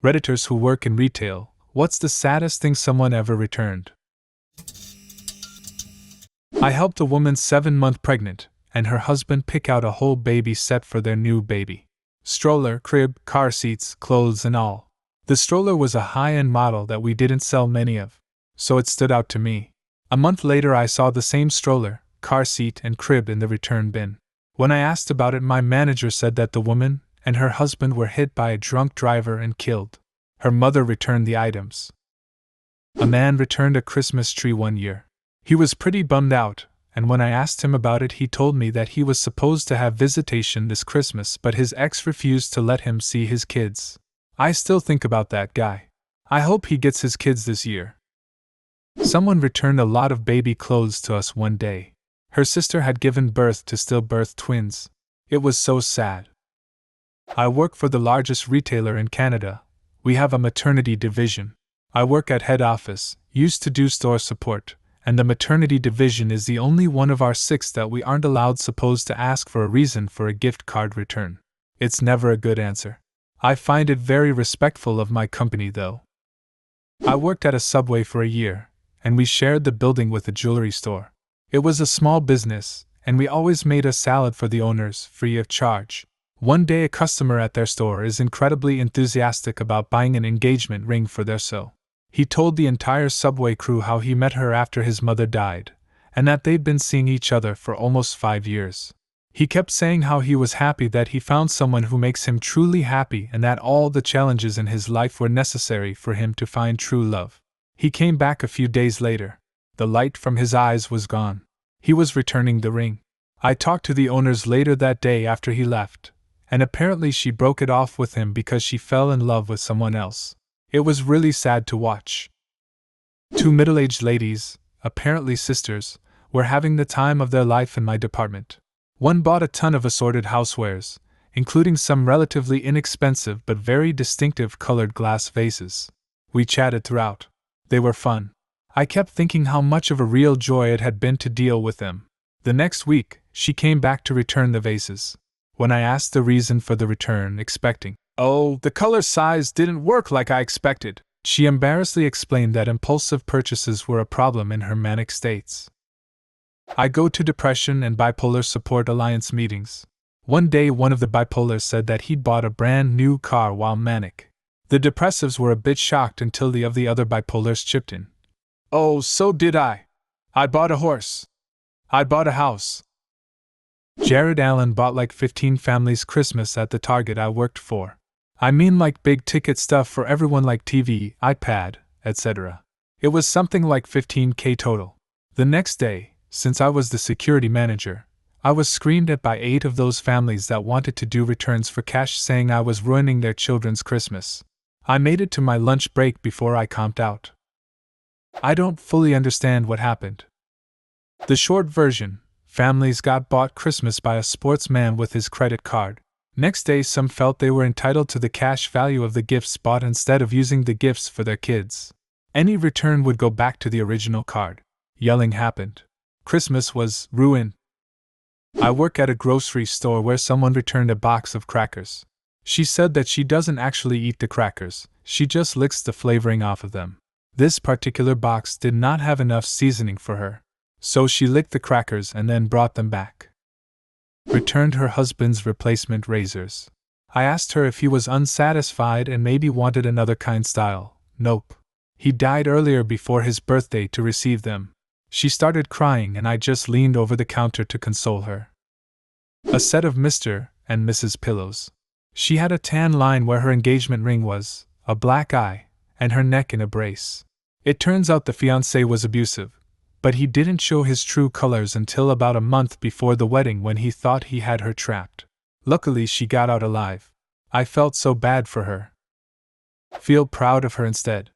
Redditors who work in retail, what's the saddest thing someone ever returned? I helped a woman 7 months pregnant and her husband pick out a whole baby set for their new baby. Stroller, crib, car seats, clothes and all. The stroller was a high-end model that we didn't sell many of, so it stood out to me. A month later I saw the same stroller, car seat and crib in the return bin. When I asked about it, my manager said that the woman and her husband were hit by a drunk driver and killed. Her mother returned the items. A man returned a Christmas tree one year. He was pretty bummed out, and when I asked him about it he told me that he was supposed to have visitation this Christmas but his ex refused to let him see his kids. I still think about that guy. I hope he gets his kids this year. Someone returned a lot of baby clothes to us one day. Her sister had given birth to stillbirth twins. It was so sad. I work for the largest retailer in Canada. We have a maternity division. I work at head office, used to do store support, and the maternity division is the only one of our 6 that we aren't supposed to ask for a reason for a gift card return. It's never a good answer. I find it very respectful of my company though. I worked at a Subway for a year, and we shared the building with a jewelry store. It was a small business, and we always made a salad for the owners, free of charge. One day a customer at their store is incredibly enthusiastic about buying an engagement ring for their so. He told the entire Subway crew how he met her after his mother died, and that they'd been seeing each other for almost 5 years. He kept saying how he was happy that he found someone who makes him truly happy and that all the challenges in his life were necessary for him to find true love. He came back a few days later. The light from his eyes was gone. He was returning the ring. I talked to the owners later that day after he left, and apparently she broke it off with him because she fell in love with someone else. It was really sad to watch. 2 middle-aged ladies, apparently sisters, were having the time of their life in my department. One bought a ton of assorted housewares, including some relatively inexpensive but very distinctive colored glass vases. We chatted throughout. They were fun. I kept thinking how much of a real joy it had been to deal with them. The next week, she came back to return the vases. When I asked the reason for the return, expecting, "Oh, the color size didn't work like I expected," she embarrassedly explained that impulsive purchases were a problem in her manic states. I go to Depression and Bipolar Support Alliance meetings. One day one of the bipolars said that he'd bought a brand new car while manic. The depressives were a bit shocked until the other bipolars chipped in. "Oh, so did I. I bought a horse. I bought a house." Jared Allen bought like 15 families Christmas at the Target I worked for. I mean like big ticket stuff for everyone like TV, iPad, etc. It was something like $15,000 total. The next day, since I was the security manager, I was screamed at by 8 of those families that wanted to do returns for cash, saying I was ruining their children's Christmas. I made it to my lunch break before I comped out. I don't fully understand what happened. The short version: families got bought Christmas by a sportsman with his credit card. Next day some felt they were entitled to the cash value of the gifts bought instead of using the gifts for their kids. Any return would go back to the original card. Yelling happened. Christmas was ruined. I work at a grocery store where someone returned a box of crackers. She said that she doesn't actually eat the crackers, she just licks the flavoring off of them. This particular box did not have enough seasoning for her, so she licked the crackers and then brought them back. Returned her husband's replacement razors. I asked her if he was unsatisfied and maybe wanted another kind style. Nope. He died earlier before his birthday to receive them. She started crying and I just leaned over the counter to console her. A set of Mr. and Mrs. pillows. She had a tan line where her engagement ring was, a black eye, and her neck in a brace. It turns out the fiancé was abusive, but he didn't show his true colors until about a month before the wedding when he thought he had her trapped. Luckily she got out alive. I felt so bad for her. Feel proud of her instead.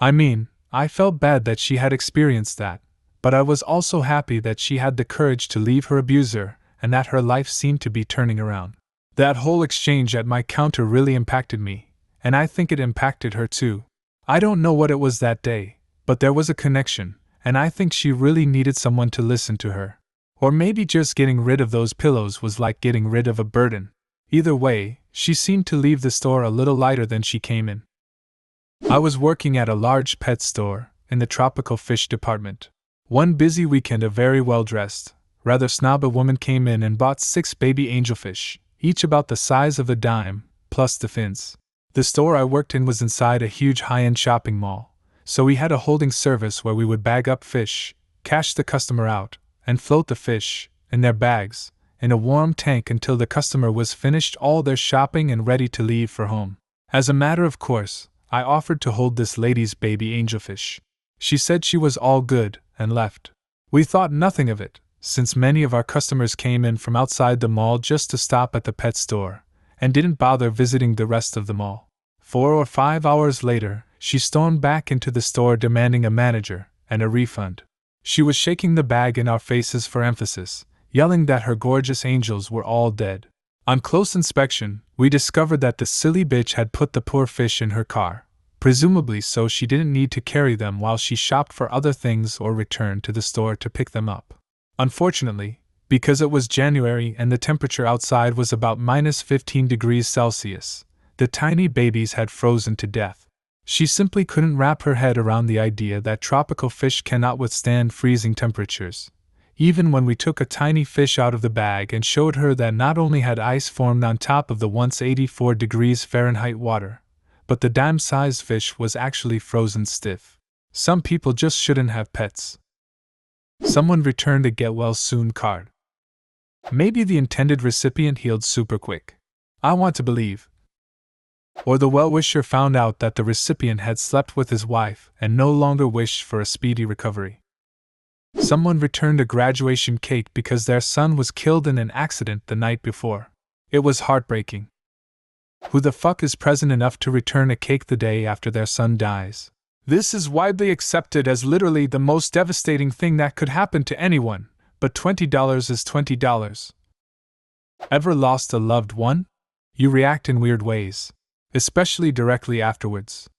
I felt bad that she had experienced that, but I was also happy that she had the courage to leave her abuser and that her life seemed to be turning around. That whole exchange at my counter really impacted me, and I think it impacted her too. I don't know what it was that day, but there was a connection, and I think she really needed someone to listen to her. Or maybe just getting rid of those pillows was like getting rid of a burden. Either way, She seemed to leave the store a little lighter than she came in. I was working at a large pet store, in the tropical fish department. One busy weekend, a very well-dressed, rather snobby woman came in and bought 6 baby angelfish, each about the size of a dime, plus the fins. The store I worked in was inside a huge high-end shopping mall, so we had a holding service where we would bag up fish, cash the customer out, and float the fish, in their bags, in a warm tank until the customer was finished all their shopping and ready to leave for home. As a matter of course, I offered to hold this lady's baby angelfish. She said she was all good, and left. We thought nothing of it, since many of our customers came in from outside the mall just to stop at the pet store, and didn't bother visiting the rest of the mall. 4 or 5 hours later, she stormed back into the store demanding a manager and a refund. She was shaking the bag in our faces for emphasis, yelling that her gorgeous angels were all dead. On close inspection, we discovered that the silly bitch had put the poor fish in her car, presumably so she didn't need to carry them while she shopped for other things or returned to the store to pick them up. Unfortunately, because it was January and the temperature outside was about -15 degrees Celsius, the tiny babies had frozen to death. She simply couldn't wrap her head around the idea that tropical fish cannot withstand freezing temperatures. Even when we took a tiny fish out of the bag and showed her that not only had ice formed on top of the once 84 degrees Fahrenheit water, but the dime-sized fish was actually frozen stiff. Some people just shouldn't have pets. Someone returned a get-well-soon card. Maybe the intended recipient healed super quick. I want to believe. Or the well-wisher found out that the recipient had slept with his wife and no longer wished for a speedy recovery. Someone returned a graduation cake because their son was killed in an accident the night before. It was heartbreaking. Who the fuck is present enough to return a cake the day after their son dies? This is widely accepted as literally the most devastating thing that could happen to anyone, but $20 is $20. Ever lost a loved one? You react in weird ways, especially directly afterwards.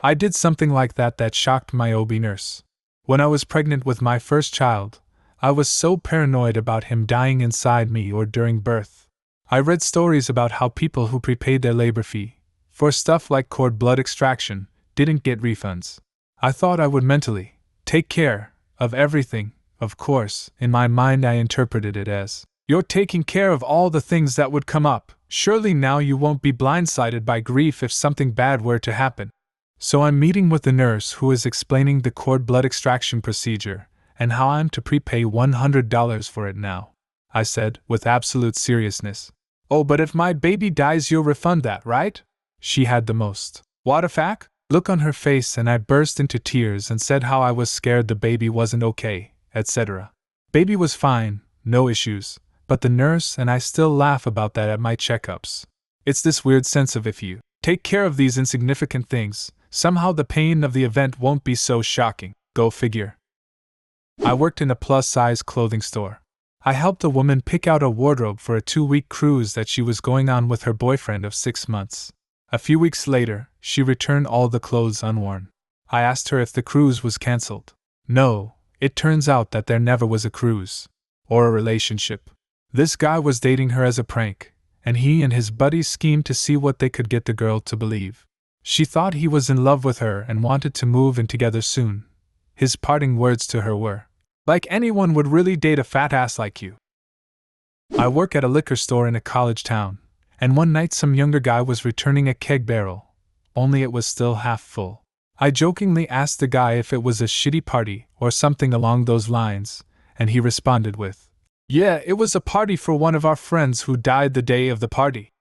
I did something like that shocked my OB nurse. When I was pregnant with my first child, I was so paranoid about him dying inside me or during birth. I read stories about how people who prepaid their labor fee, for stuff like cord blood extraction, didn't get refunds. I thought I would mentally take care of everything. Of course, in my mind I interpreted it as, you're taking care of all the things that would come up, surely now you won't be blindsided by grief if something bad were to happen. So I'm meeting with the nurse who is explaining the cord blood extraction procedure, and how I'm to prepay $100 for it now. I said, with absolute seriousness. Oh, but if my baby dies you'll refund that, right? She had the most what the fuck look on her face, and I burst into tears and said how I was scared the baby wasn't okay, etc. Baby was fine, no issues, but the nurse and I still laugh about that at my checkups. It's this weird sense of if you take care of these insignificant things, somehow the pain of the event won't be so shocking. Go figure. I worked in a plus-size clothing store. I helped a woman pick out a wardrobe for a 2-week cruise that she was going on with her boyfriend of 6 months. A few weeks later, she returned all the clothes unworn. I asked her if the cruise was cancelled. No, it turns out that there never was a cruise. Or a relationship. This guy was dating her as a prank, and he and his buddies schemed to see what they could get the girl to believe. She thought he was in love with her and wanted to move in together soon. His parting words to her were, "Like anyone would really date a fat ass like you." I work at a liquor store in a college town, and one night some younger guy was returning a keg barrel, only it was still half full. I jokingly asked the guy if it was a shitty party or something along those lines, and he responded with, "Yeah, it was a party for one of our friends who died the day of the party."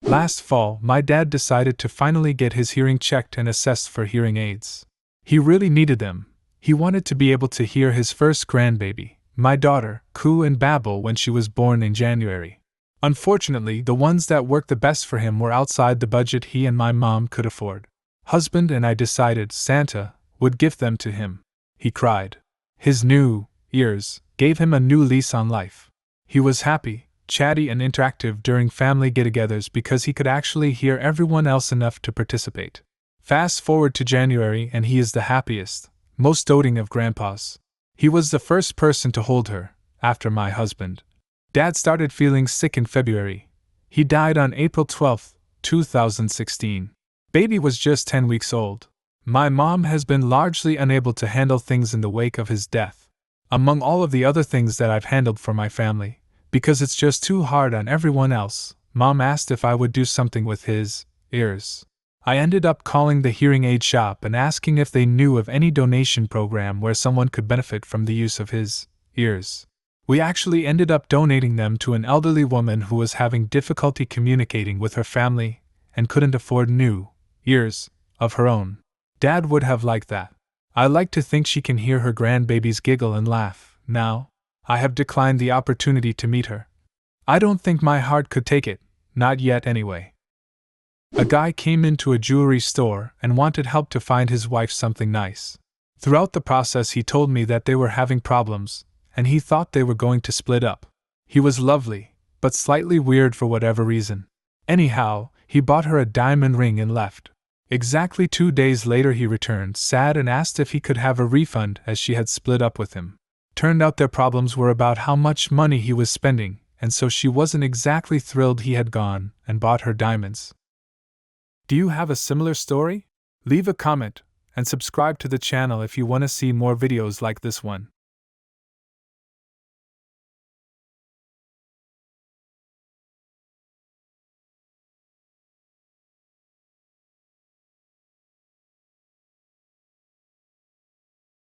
Last fall, my dad decided to finally get his hearing checked and assessed for hearing aids. He really needed them. He wanted to be able to hear his first grandbaby, my daughter, coo and babble when she was born in January. Unfortunately, the ones that worked the best for him were outside the budget he and my mom could afford. Husband and I decided Santa would gift them to him. He cried. His new ears gave him a new lease on life. He was happy, chatty and interactive during family get-togethers because he could actually hear everyone else enough to participate. Fast forward to January and he is the happiest, most doting of grandpas. He was the first person to hold her, after my husband. Dad started feeling sick in February. He died on April 12, 2016. Baby was just 10 weeks old. My mom has been largely unable to handle things in the wake of his death. Among all of the other things that I've handled for my family, because it's just too hard on everyone else, Mom asked if I would do something with his ears. I ended up calling the hearing aid shop and asking if they knew of any donation program where someone could benefit from the use of his ears. We actually ended up donating them to an elderly woman who was having difficulty communicating with her family and couldn't afford new ears of her own. Dad would have liked that. I like to think she can hear her grandbabies giggle and laugh now. I have declined the opportunity to meet her. I don't think my heart could take it, not yet anyway. A guy came into a jewelry store and wanted help to find his wife something nice. Throughout the process, he told me that they were having problems, and he thought they were going to split up. He was lovely, but slightly weird for whatever reason. Anyhow, he bought her a diamond ring and left. Exactly 2 days later he returned, sad, and asked if he could have a refund as she had split up with him. Turned out their problems were about how much money he was spending, and so she wasn't exactly thrilled he had gone and bought her diamonds. Do you have a similar story? Leave a comment and subscribe to the channel if you want to see more videos like this one.